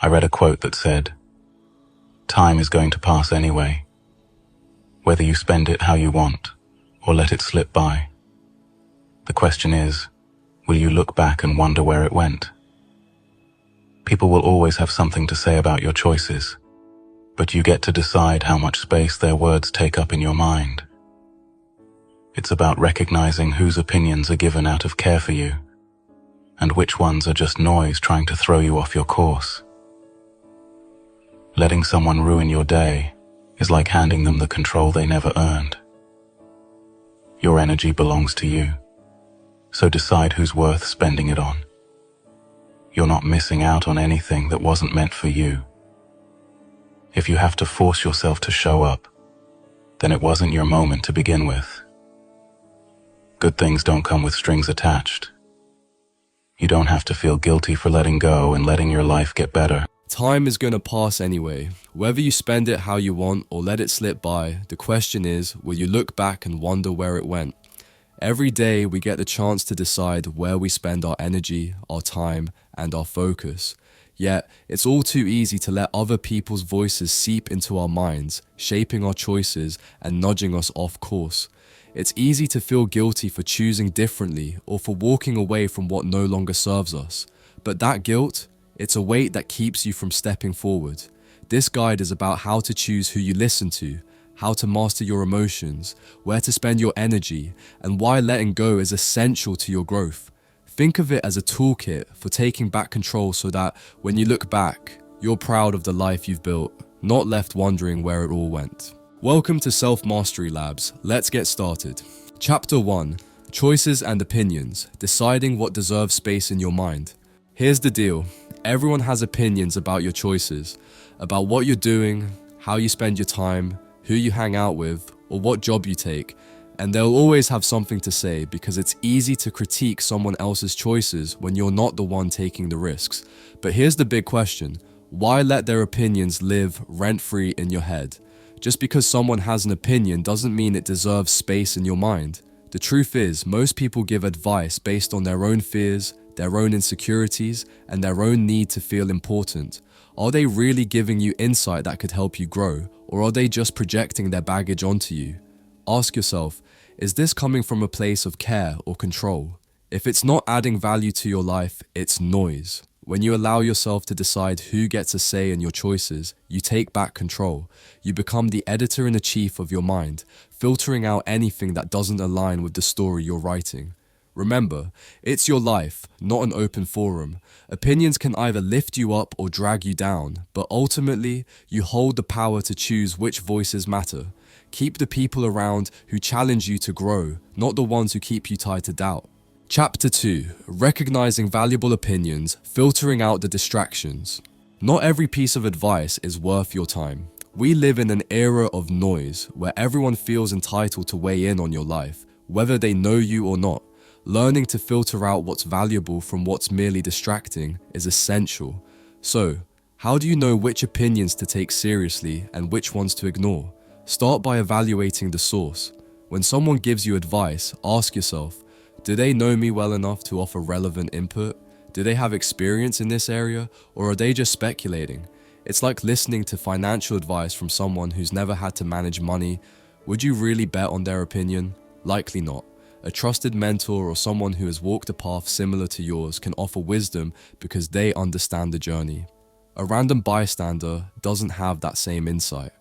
I read a quote that said, "Time is going to pass anyway, whether you spend it how you want or let it slip by. The question is, will you look back and wonder where it went?" People will always have something to say about your choices, but you get to decide how much space their words take up in your mind. It's about recognizing whose opinions are given out of care for you, and which ones are just noise trying to throw you off your course. Letting someone ruin your day is like handing them the control they never earned. Your energy belongs to you, so decide who's worth spending it on. You're not missing out on anything that wasn't meant for you. If you have to force yourself to show up, then it wasn't your moment to begin with. Good things don't come with strings attached. You don't have to feel guilty for letting go and letting your life get better. Time is going to pass anyway. Whether you spend it how you want or let it slip by, the question is, will you look back and wonder where it went? Every day we get the chance to decide where we spend our energy, our time, and our focus. Yet, it's all too easy to let other people's voices seep into our minds, shaping our choices and nudging us off course. It's easy to feel guilty for choosing differently or for walking away from what no longer serves us. But that guilt, it's a weight that keeps you from stepping forward. This guide is about how to choose who you listen to, how to master your emotions, where to spend your energy, and why letting go is essential to your growth. Think of it as a toolkit for taking back control so that when you look back, you're proud of the life you've built, not left wondering where it all went. Welcome to Self-Mastery Labs. Let's get started. Chapter 1. Choices and Opinions. Deciding what deserves space in your mind. Here's the deal. Everyone has opinions about your choices, about what you're doing, how you spend your time, who you hang out with, or what job you take. And they'll always have something to say because it's easy to critique someone else's choices when you're not the one taking the risks. But here's the big question. Why let their opinions live rent-free in your head? Just because someone has an opinion doesn't mean it deserves space in your mind. The truth is, most people give advice based on their own fears, their own insecurities, and their own need to feel important. Are they really giving you insight that could help you grow, or are they just projecting their baggage onto you? Ask yourself, is this coming from a place of care or control? If it's not adding value to your life, it's noise. When you allow yourself to decide who gets a say in your choices, you take back control. You become the editor-in-chief of your mind, filtering out anything that doesn't align with the story you're writing. Remember, it's your life, not an open forum. Opinions can either lift you up or drag you down, but ultimately, you hold the power to choose which voices matter. Keep the people around who challenge you to grow, not the ones who keep you tied to doubt. Chapter 2. Recognizing valuable opinions, filtering out the distractions. Not every piece of advice is worth your time. We live in an era of noise where everyone feels entitled to weigh in on your life, whether they know you or not. Learning to filter out what's valuable from what's merely distracting is essential. So, how do you know which opinions to take seriously and which ones to ignore? Start by evaluating the source. When someone gives you advice, ask yourself, do they know me well enough to offer relevant input? Do they have experience in this area, or are they just speculating? It's like listening to financial advice from someone who's never had to manage money. Would you really bet on their opinion? Likely not. A trusted mentor or someone who has walked a path similar to yours can offer wisdom because they understand the journey. A random bystander doesn't have that same insight.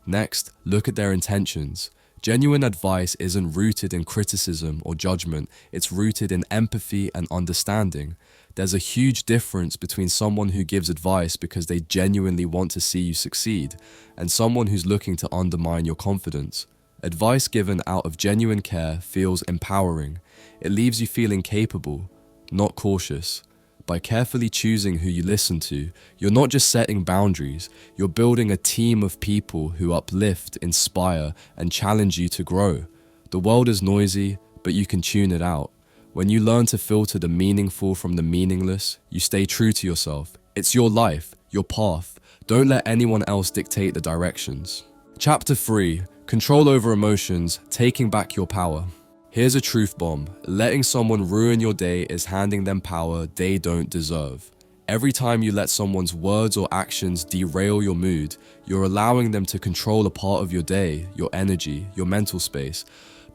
Next, look at their intentions. Genuine advice isn't rooted in criticism or judgment, it's rooted in empathy and understanding. There's a huge difference between someone who gives advice because they genuinely want to see you succeed, and someone who's looking to undermine your confidence. Advice given out of genuine care feels empowering. It leaves you feeling capable, not cautious. By carefully choosing who you listen to, you're not just setting boundaries, you're building a team of people who uplift, inspire, and challenge you to grow. The world is noisy, but you can tune it out. When you learn to filter the meaningful from the meaningless, you stay true to yourself. It's your life, your path. Don't let anyone else dictate the directions. Chapter 3. Control over emotions, taking back your power. Here's a truth bomb. Letting someone ruin your day is handing them power they don't deserve. Every time you let someone's words or actions derail your mood, you're allowing them to control a part of your day, your energy, your mental space.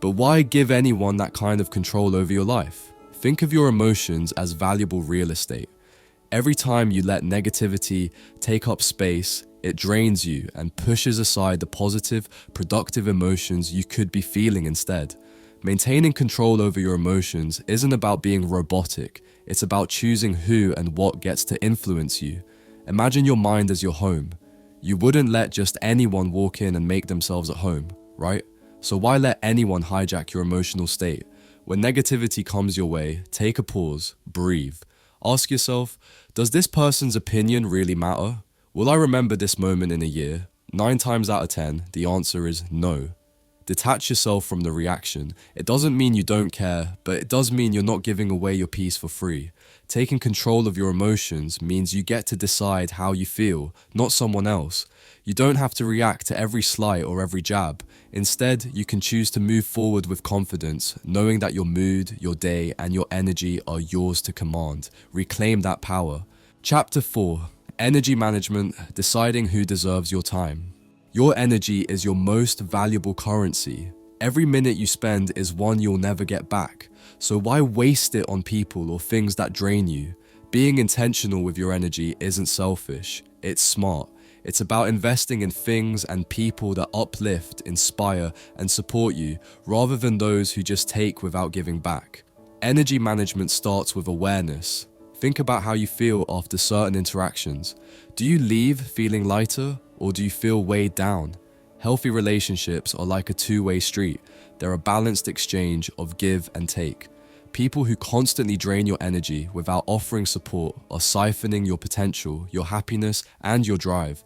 But why give anyone that kind of control over your life? Think of your emotions as valuable real estate. Every time you let negativity take up space, it drains you and pushes aside the positive, productive emotions you could be feeling instead. Maintaining control over your emotions isn't about being robotic, it's about choosing who and what gets to influence you. Imagine your mind as your home. You wouldn't let just anyone walk in and make themselves at home, right? So why let anyone hijack your emotional state? When negativity comes your way, take a pause, breathe. Ask yourself, does this person's opinion really matter? Will I remember this moment in a year? 9 times out of 10, the answer is no. Detach yourself from the reaction. It doesn't mean you don't care, but it does mean you're not giving away your peace for free. Taking control of your emotions means you get to decide how you feel, not someone else. You don't have to react to every slight or every jab. Instead, you can choose to move forward with confidence, knowing that your mood, your day, and your energy are yours to command. Reclaim that power. Chapter 4. Energy Management, Deciding Who Deserves Your Time. Your energy is your most valuable currency. Every minute you spend is one you'll never get back. So why waste it on people or things that drain you? Being intentional with your energy isn't selfish, it's smart. It's about investing in things and people that uplift, inspire, and support you, rather than those who just take without giving back. Energy management starts with awareness. Think about how you feel after certain interactions. Do you leave feeling lighter, or do you feel weighed down? Healthy relationships are like a two-way street. They're a balanced exchange of give and take. People who constantly drain your energy without offering support are siphoning your potential, your happiness, and your drive.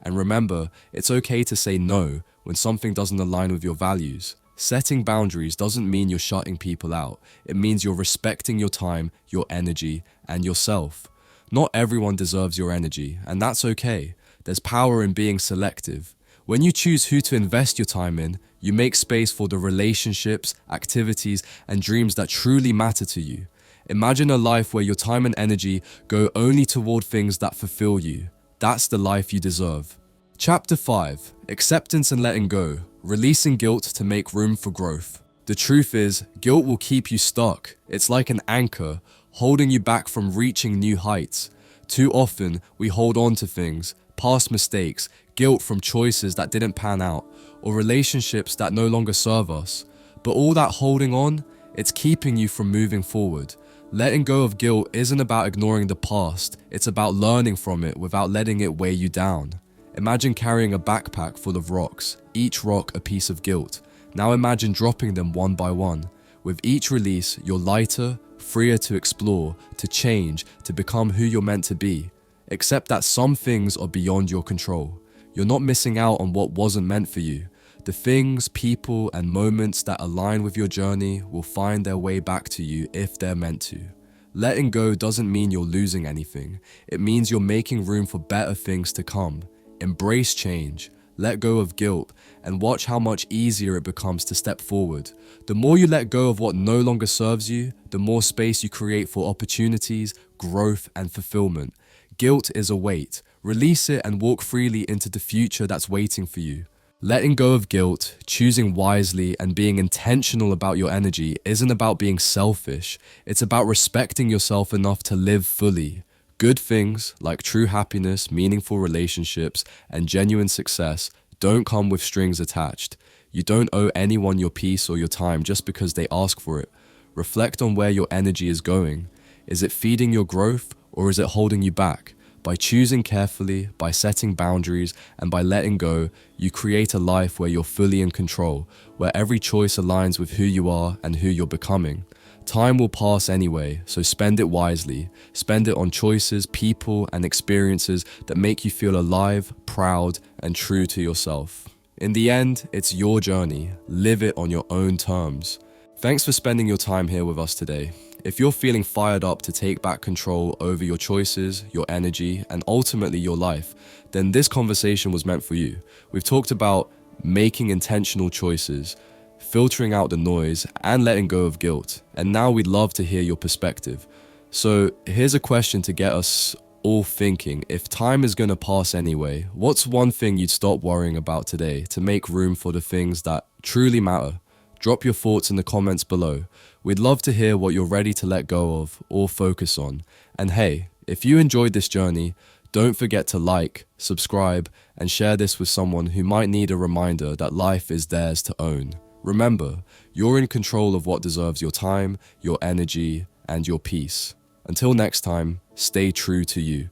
And remember, it's okay to say no when something doesn't align with your values. Setting boundaries doesn't mean you're shutting people out. It means you're respecting your time, your energy, and yourself. Not everyone deserves your energy, and that's okay. There's power in being selective. When you choose who to invest your time in, you make space for the relationships, activities, and dreams that truly matter to you. Imagine a life where your time and energy go only toward things that fulfill you. That's the life you deserve. Chapter 5. Acceptance and letting go. Releasing guilt to make room for growth. The truth is, guilt will keep you stuck. It's like an anchor, holding you back from reaching new heights. Too often, we hold on to things, past mistakes, guilt from choices that didn't pan out, or relationships that no longer serve us. But all that holding on, it's keeping you from moving forward. Letting go of guilt isn't about ignoring the past, it's about learning from it without letting it weigh you down. Imagine carrying a backpack full of rocks, each rock a piece of guilt. Now imagine dropping them one by one. With each release, you're lighter, freer to explore, to change, to become who you're meant to be. Accept that some things are beyond your control. You're not missing out on what wasn't meant for you. The things, people, and moments that align with your journey will find their way back to you if they're meant to. Letting go doesn't mean you're losing anything. It means you're making room for better things to come. Embrace change, let go of guilt, and watch how much easier it becomes to step forward. The more you let go of what no longer serves you, the more space you create for opportunities, growth, and fulfillment. Guilt is a weight. Release it and walk freely into the future that's waiting for you. Letting go of guilt, choosing wisely, and being intentional about your energy isn't about being selfish. It's about respecting yourself enough to live fully. Good things, like true happiness, meaningful relationships, and genuine success, don't come with strings attached. You don't owe anyone your peace or your time just because they ask for it. Reflect on where your energy is going. Is it feeding your growth, or is it holding you back? By choosing carefully, by setting boundaries, and by letting go, you create a life where you're fully in control, where every choice aligns with who you are and who you're becoming. Time will pass anyway, so spend it wisely. Spend it on choices, people, and experiences that make you feel alive, proud, and true to yourself. In the end, it's your journey. Live it on your own terms. Thanks for spending your time here with us today. If you're feeling fired up to take back control over your choices, your energy, and ultimately your life, then this conversation was meant for you. We've talked about making intentional choices, filtering out the noise, and letting go of guilt. And now we'd love to hear your perspective. So here's a question to get us all thinking, if time is gonna pass anyway, what's one thing you'd stop worrying about today to make room for the things that truly matter? Drop your thoughts in the comments below. We'd love to hear what you're ready to let go of or focus on. And hey, if you enjoyed this journey, don't forget to like, subscribe, and share this with someone who might need a reminder that life is theirs to own. Remember, you're in control of what deserves your time, your energy, and your peace. Until next time, stay true to you.